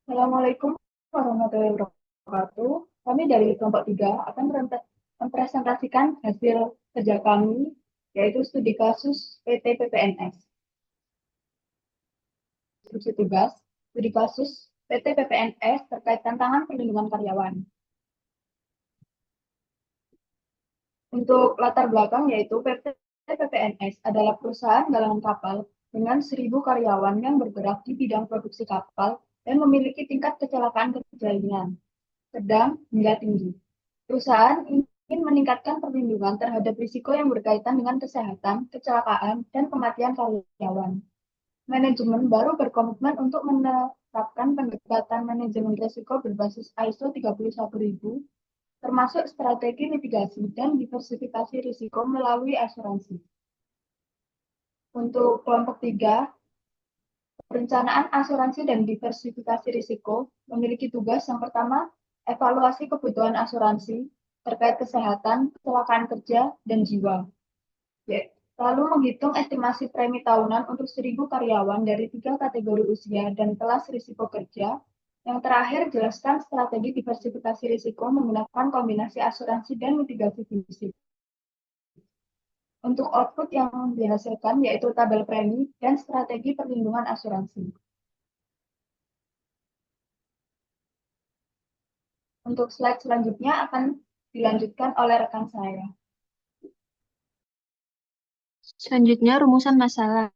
Assalamualaikum warahmatullahi wabarakatuh. Kami dari kelompok 3 akan mempresentasikan hasil kerja kami, yaitu studi kasus PT PPNS. Instruksi tugas, studi kasus PT PPNS terkait tantangan perlindungan karyawan. Untuk latar belakang, yaitu PT PPNS adalah perusahaan galangan kapal dengan 1.000 karyawan yang bergerak di bidang produksi kapal dan memiliki tingkat kecelakaan kerja ringan, sedang hingga tinggi. Perusahaan ingin meningkatkan perlindungan terhadap risiko yang berkaitan dengan kesehatan, kecelakaan, dan kematian karyawan. Manajemen baru berkomitmen untuk menetapkan pendekatan manajemen risiko berbasis ISO 31000, termasuk strategi mitigasi dan diversifikasi risiko melalui asuransi. Untuk kelompok 3, perencanaan asuransi dan diversifikasi risiko memiliki tugas yang pertama, evaluasi kebutuhan asuransi terkait kesehatan, kecelakaan kerja, dan jiwa. Lalu menghitung estimasi premi tahunan untuk 1.000 karyawan dari 3 kategori usia dan kelas risiko kerja. Yang terakhir, jelaskan strategi diversifikasi risiko menggunakan kombinasi asuransi dan mitigasi fisik. Untuk output yang dihasilkan yaitu tabel premi dan strategi perlindungan asuransi. Untuk slide selanjutnya akan dilanjutkan oleh rekan saya. Selanjutnya, rumusan masalah.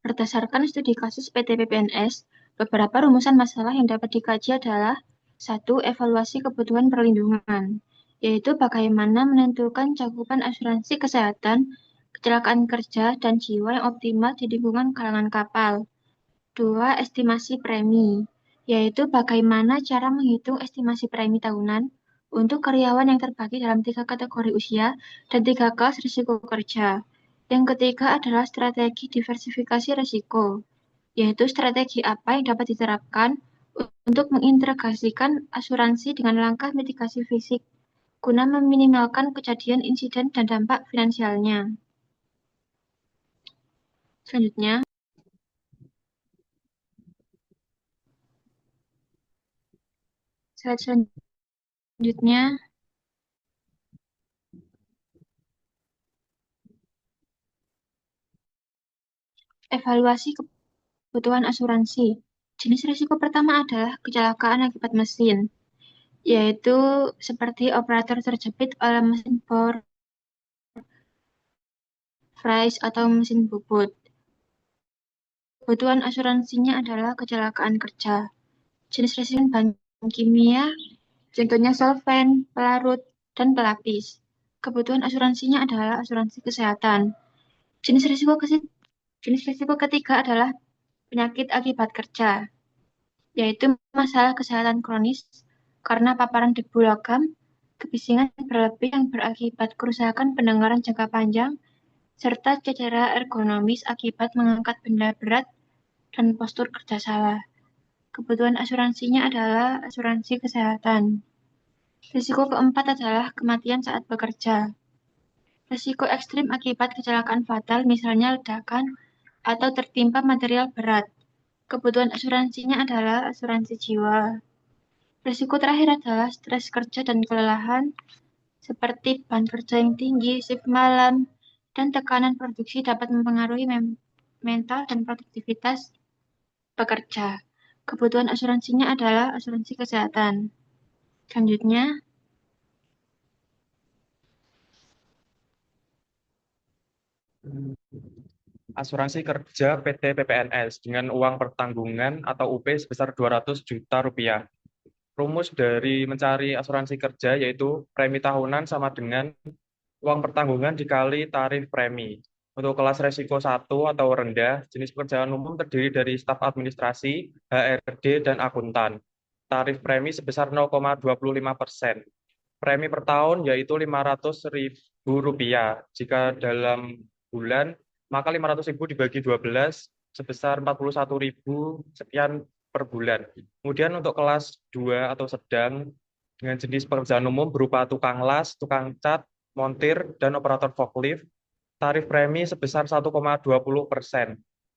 Berdasarkan studi kasus PT PPNS, beberapa rumusan masalah yang dapat dikaji adalah: 1. Evaluasi kebutuhan perlindungan, yaitu bagaimana menentukan cakupan asuransi kesehatan, kecelakaan kerja, dan jiwa yang optimal di lingkungan kalangan kapal. 2. Estimasi premi, yaitu bagaimana cara menghitung estimasi premi tahunan untuk karyawan yang terbagi dalam 3 kategori usia dan 3 kelas risiko kerja. Yang ketiga adalah strategi diversifikasi risiko, yaitu strategi apa yang dapat diterapkan untuk mengintegrasikan asuransi dengan langkah mitigasi fisik guna meminimalkan kejadian insiden dan dampak finansialnya. Selanjutnya, slide selanjutnya, evaluasi kebutuhan asuransi. Jenis risiko pertama adalah kecelakaan akibat mesin, yaitu seperti operator terjepit oleh mesin bor, fries, atau mesin bubut. Kebutuhan asuransinya adalah kecelakaan kerja. Jenis risiko bahan kimia, contohnya solvent, pelarut, dan pelapis. Kebutuhan asuransinya adalah asuransi kesehatan. Jenis risiko ketiga adalah penyakit akibat kerja, yaitu masalah kesehatan kronis karena paparan debu logam, kebisingan berlebih yang berakibat kerusakan pendengaran jangka panjang, serta cedera ergonomis akibat mengangkat benda berat dan postur kerja salah. Kebutuhan asuransinya adalah asuransi kesehatan. Risiko keempat adalah kematian saat bekerja. Risiko ekstrim akibat kecelakaan fatal, misalnya ledakan atau tertimpa material berat. Kebutuhan asuransinya adalah asuransi jiwa. Risiko terakhir adalah stres kerja dan kelelahan, seperti beban kerja yang tinggi, shift malam, dan tekanan produksi dapat mempengaruhi mental dan produktivitas pekerja. Kebutuhan asuransinya adalah asuransi kesehatan. Selanjutnya, Asuransi kerja PT PPNS dengan uang pertanggungan atau UP sebesar 200 juta rupiah. Rumus dari mencari asuransi kerja yaitu premi tahunan sama dengan uang pertanggungan dikali tarif premi. Untuk kelas resiko 1 atau rendah, jenis pekerjaan umum terdiri dari staf administrasi, HRD, dan akuntan. Tarif premi sebesar 0,25%. Premi per tahun yaitu Rp500.000. Jika dalam bulan, maka 500.000 dibagi 12 sebesar 41.000 sekian per bulan. Kemudian untuk kelas 2 atau sedang dengan jenis pekerjaan umum berupa tukang las, tukang cat, montir, dan operator forklift, tarif premi sebesar 1,20%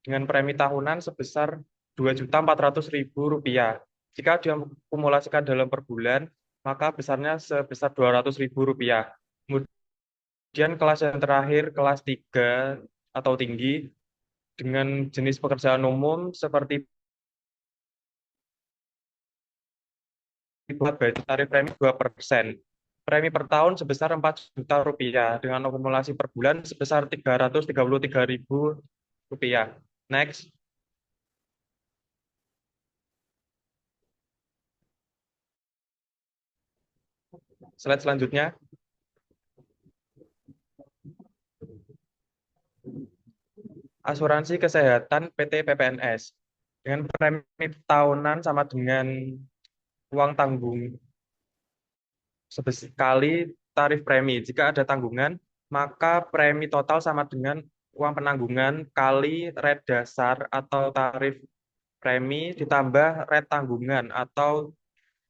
dengan premi tahunan sebesar Rp2.400.000. Jika diakumulasikan dalam per bulan, maka besarnya sebesar Rp200.000. Kemudian kelas yang terakhir, kelas 3 atau tinggi, dengan jenis pekerjaan umum seperti buat bayar tarif premi 2%. Premi per tahun sebesar Rp4 juta dengan akumulasi per bulan sebesar Rp333.000. Next. Slide selanjutnya. Asuransi kesehatan PT PPNS. Dengan premi tahunan sama dengan uang tanggung sekali tarif premi. Jika ada tanggungan, maka premi total sama dengan uang penanggungan kali rate dasar atau tarif premi ditambah rate tanggungan atau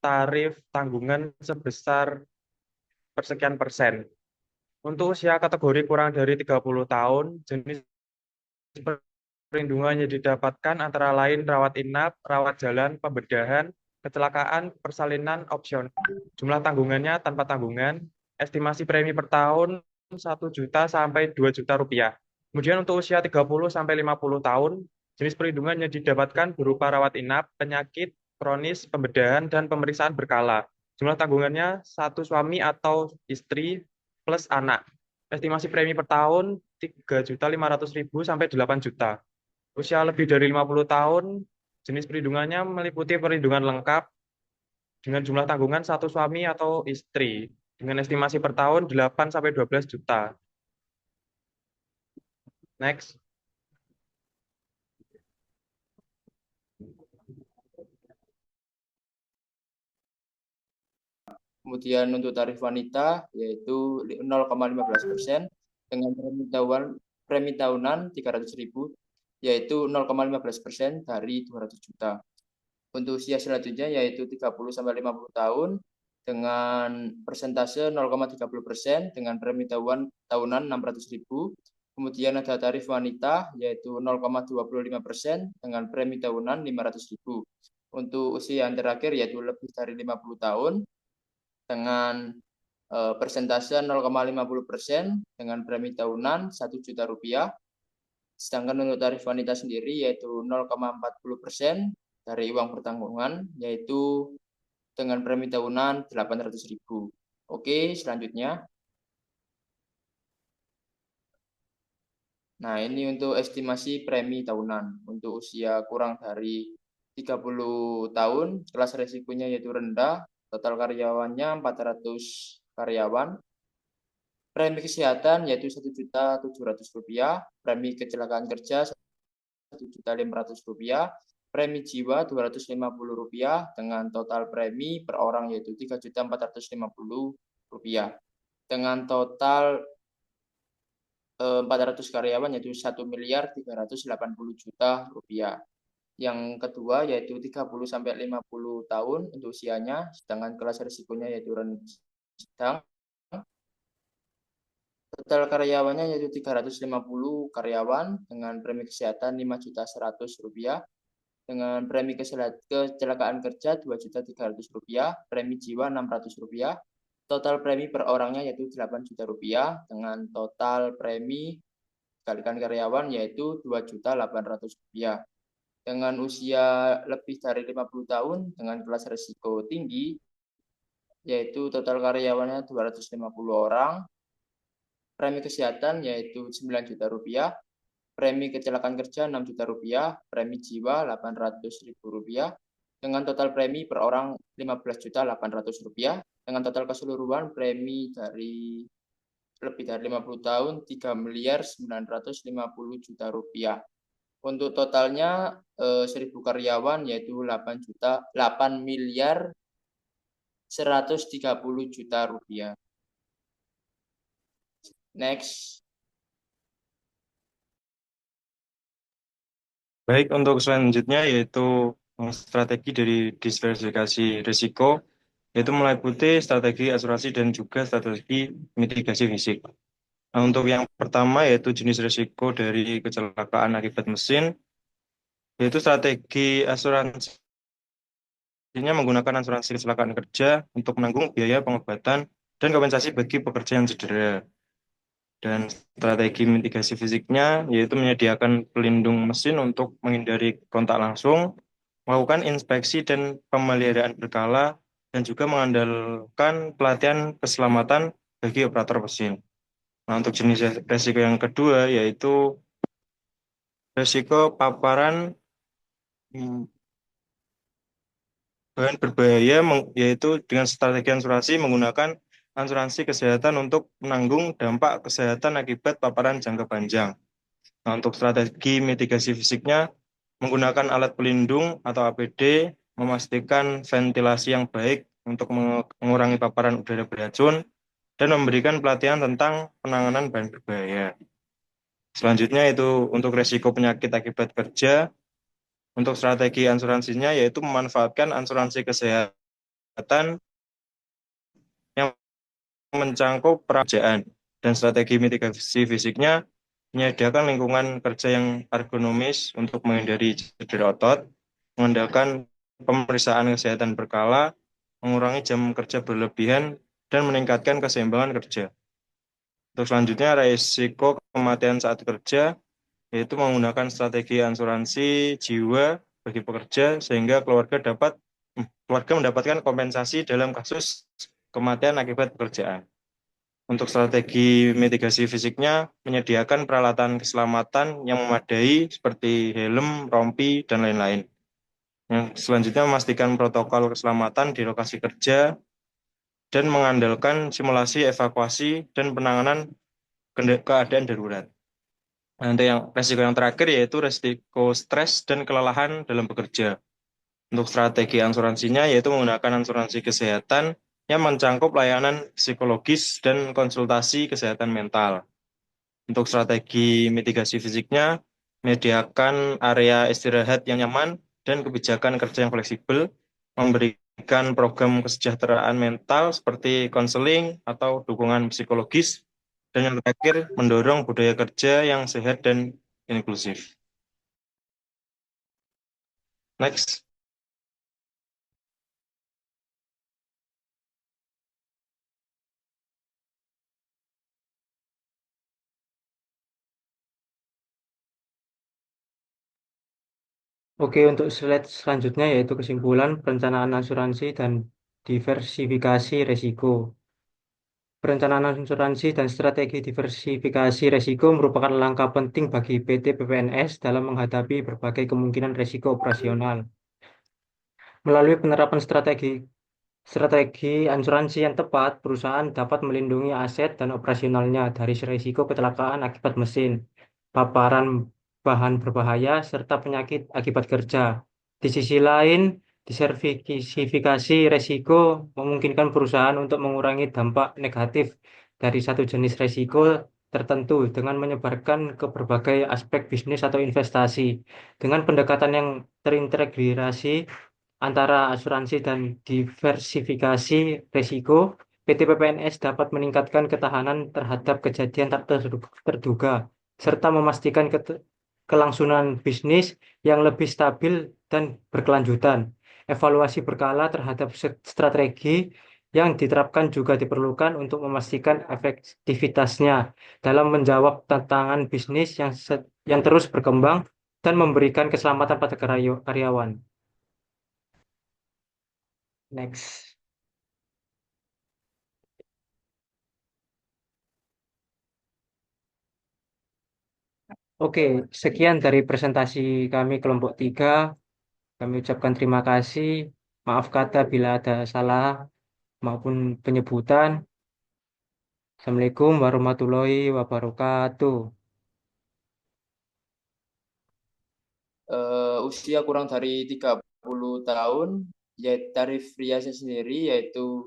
tarif tanggungan sebesar persekian persen. Untuk usia kategori kurang dari 30 tahun, jenis perlindungan yang didapatkan antara lain rawat inap, rawat jalan, pembedahan, kecelakaan, persalinan, opsion. Jumlah tanggungannya tanpa tanggungan, estimasi premi per tahun 1 juta sampai 2 juta rupiah. Kemudian untuk usia 30 sampai 50 tahun, jenis perlindungan yang didapatkan berupa rawat inap, penyakit, kronis, pembedahan, dan pemeriksaan berkala. Jumlah tanggungannya 1 suami atau istri plus anak. Estimasi premi per tahun 3.500.000 sampai 8 juta. Usia lebih dari 50 tahun, jenis perlindungannya meliputi perlindungan lengkap dengan jumlah tanggungan 1 suami atau istri dengan estimasi per tahun 8 sampai 12 juta. Next. Kemudian untuk tarif wanita yaitu 0,15% dengan premi tahunan 300.000 yaitu 0,15% dari 200 juta. Untuk usia selanjutnya yaitu 30 sampai 50 tahun dengan persentase 0,30% dengan premi tahunan 600.000. Kemudian ada tarif wanita yaitu 0,25% dengan premi tahunan 500.000. Untuk usia yang terakhir yaitu lebih dari 50 tahun dengan persentase 0,50% dengan premi tahunan 1 juta rupiah. Sedangkan untuk tarif wanita sendiri yaitu 0,40% dari uang pertanggungan yaitu dengan premi tahunan 800.000. Oke, selanjutnya. Nah, ini untuk estimasi premi tahunan. Untuk usia kurang dari 30 tahun, kelas resikonya yaitu rendah, total karyawannya 400 karyawan. Premi kesehatan yaitu Rp1.700.000, premi kecelakaan kerja Rp1.500.000, premi jiwa Rp250 dengan total premi per orang yaitu Rp3.450. Dengan total 400 karyawan yaitu Rp1.380.000.000. Yang kedua yaitu 30 sampai 50 tahun untuk usianya, sedangkan kelas risikonya yaitu sedang. Total karyawannya yaitu 350 karyawan dengan premi kesehatan Rp5.100.000, dengan premi kecelakaan kerja Rp2.300.000, premi jiwa Rp600, total premi per orangnya yaitu Rp8 juta, dengan total premi kalikan karyawan yaitu Rp2.800.000. Dengan usia lebih dari 50 tahun dengan kelas risiko tinggi yaitu total karyawannya 250 orang, premi kesehatan yaitu Rp9 juta, premi kecelakaan kerja Rp6 juta, premi jiwa Rp800.000, dengan total premi per orang Rp15.800, dengan total keseluruhan premi dari lebih dari 50 tahun Rp3.950.000.000. Untuk totalnya 1.000 karyawan yaitu Rp8.130.000.000. Next. Baik, untuk selanjutnya yaitu strategi dari diversifikasi risiko, yaitu meliputi strategi asuransi dan juga strategi mitigasi fisik. Nah, untuk yang pertama yaitu jenis risiko dari kecelakaan akibat mesin. yaitu strategi asuransinya menggunakan asuransi kecelakaan kerja untuk menanggung biaya pengobatan dan kompensasi bagi pekerja yang cedera. Dan strategi mitigasi fisiknya yaitu menyediakan pelindung mesin untuk menghindari kontak langsung, melakukan inspeksi dan pemeliharaan berkala, dan juga mengandalkan pelatihan keselamatan bagi operator mesin. Nah, untuk jenis resiko yang kedua yaitu resiko paparan hmm, bahan berbahaya, yaitu dengan strategi asuransi menggunakan asuransi kesehatan untuk menanggung dampak kesehatan akibat paparan jangka panjang. Nah, untuk strategi mitigasi fisiknya menggunakan alat pelindung atau APD, memastikan ventilasi yang baik untuk mengurangi paparan udara beracun, dan memberikan pelatihan tentang penanganan bahan berbahaya. Selanjutnya itu untuk resiko penyakit akibat kerja, untuk strategi asuransinya yaitu memanfaatkan asuransi kesehatan yang mencangkup pekerjaan, dan strategi mitigasi fisiknya menyediakan lingkungan kerja yang ergonomis untuk menghindari cedera otot, mengandalkan pemeriksaan kesehatan berkala, mengurangi jam kerja berlebihan, dan meningkatkan keseimbangan kerja. Untuk selanjutnya, risiko kematian saat kerja, yaitu menggunakan strategi asuransi jiwa bagi pekerja sehingga keluarga mendapatkan kompensasi dalam kasus kematian akibat pekerjaan. Untuk strategi mitigasi fisiknya menyediakan peralatan keselamatan yang memadai seperti helm, rompi, dan lain-lain. Yang selanjutnya memastikan protokol keselamatan di lokasi kerja dan mengandalkan simulasi evakuasi dan penanganan keadaan darurat. Nanti resiko yang terakhir yaitu resiko stres dan kelelahan dalam bekerja. Untuk strategi asuransinya yaitu menggunakan asuransi kesehatan yang mencangkup layanan psikologis dan konsultasi kesehatan mental. Untuk strategi mitigasi fisiknya, menyediakan area istirahat yang nyaman dan kebijakan kerja yang fleksibel, memberikan program kesejahteraan mental seperti konseling atau dukungan psikologis, dan yang terakhir, mendorong budaya kerja yang sehat dan inklusif. Next. Oke, untuk slide selanjutnya yaitu kesimpulan perencanaan asuransi dan diversifikasi resiko. Perencanaan asuransi dan strategi diversifikasi resiko merupakan langkah penting bagi PT PPNS dalam menghadapi berbagai kemungkinan resiko operasional. Melalui penerapan strategi asuransi yang tepat, perusahaan dapat melindungi aset dan operasionalnya dari risiko kecelakaan akibat mesin, paparan bahan berbahaya, serta penyakit akibat kerja. Di sisi lain, diversifikasi risiko memungkinkan perusahaan untuk mengurangi dampak negatif dari satu jenis risiko tertentu dengan menyebarkan ke berbagai aspek bisnis atau investasi. Dengan pendekatan yang terintegrasi antara asuransi dan diversifikasi risiko, PT PPNS dapat meningkatkan ketahanan terhadap kejadian tak terduga, serta memastikan kelangsungan bisnis yang lebih stabil dan berkelanjutan. Evaluasi berkala terhadap strategi yang diterapkan juga diperlukan untuk memastikan efektivitasnya dalam menjawab tantangan bisnis yang terus berkembang dan memberikan keselamatan pada karyawan. Next. Oke, sekian dari presentasi kami kelompok 3. Kami ucapkan terima kasih. Maaf kata bila ada salah maupun penyebutan. Assalamualaikum warahmatullahi wabarakatuh. Usia kurang dari 30 tahun, ya tarif riasnya sendiri yaitu